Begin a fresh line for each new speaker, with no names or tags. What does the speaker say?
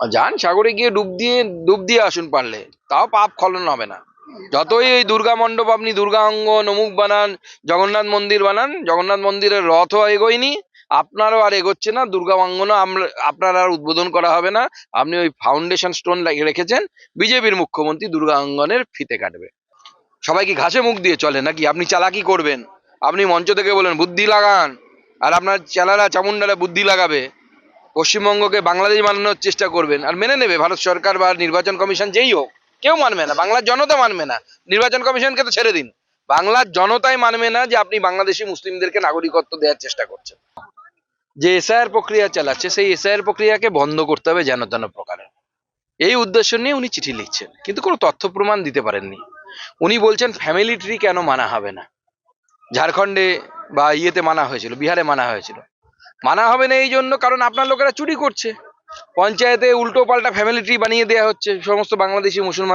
আর যান সাগরে গিয়ে ডুব দিয়ে আসুন পারলে, তাও পাপ খলন হবে না। যতই এই দুর্গা মণ্ডপ আপনি দুর্গা অঙ্গন অমুক বানান, জগন্নাথ মন্দির বানান, জগন্নাথ মন্দিরের রথও এগোয়নি, আপনারও আর এগোচ্ছে না, দুর্গা অঙ্গনও আপনার আর উদ্বোধন করা হবে না। আপনি ওই ফাউন্ডেশন স্টোন রেখেছেন, বিজেপির মুখ্যমন্ত্রী দুর্গা অঙ্গনের ফিতে কাটবে। সবাই কি ঘাসে মুখ দিয়ে চলে নাকি? আপনি চালাকি করবেন, আপনি মঞ্চ থেকে বলেন বুদ্ধি লাগান, আর আপনার চেলারা চামুন্ডারা বুদ্ধি লাগাবে, পশ্চিমবঙ্গকে বাংলাদেশ বানানোর চেষ্টা করবেন, আর মেনে নেবে ভারত সরকার বা নির্বাচন কমিশন যেই হোক। কেউ মানবে না, বাংলার জনতা মানবে না। নির্বাচন কমিশনকে তো ছেড়ে দিন, বাংলার জনতাই মানবে না যে আপনি বাংলাদেশি মুসলিমদেরকে নাগরিকত্ব দেওয়ার চেষ্টা করছেন। যে এসআইআর প্রক্রিয়া চালাচ্ছে সেই এসআইআর প্রক্রিয়াকে বন্ধ করতে হবে যেন তেন প্রকারে। এই উদ্দেশ্য নিয়ে উনি চিঠি লিখছেন, কিন্তু কোনো তথ্য প্রমাণ দিতে পারেননি। উনি বলছেন ফ্যামিলি ট্রি কেন মানা হবে না, ঝাড়খণ্ডে বা ইয়েতে মানা হয়েছিল, বিহারে মানা হয়েছিল। মানা হবে না এই জন্য কারণ আপনার লোকেরা চুরি করছে, পঞ্চায়েতে উল্টো পাল্টা ফ্যামিলি ট্রি বানিয়ে দেওয়া হচ্ছে সমস্ত বাংলাদেশি মুসলমান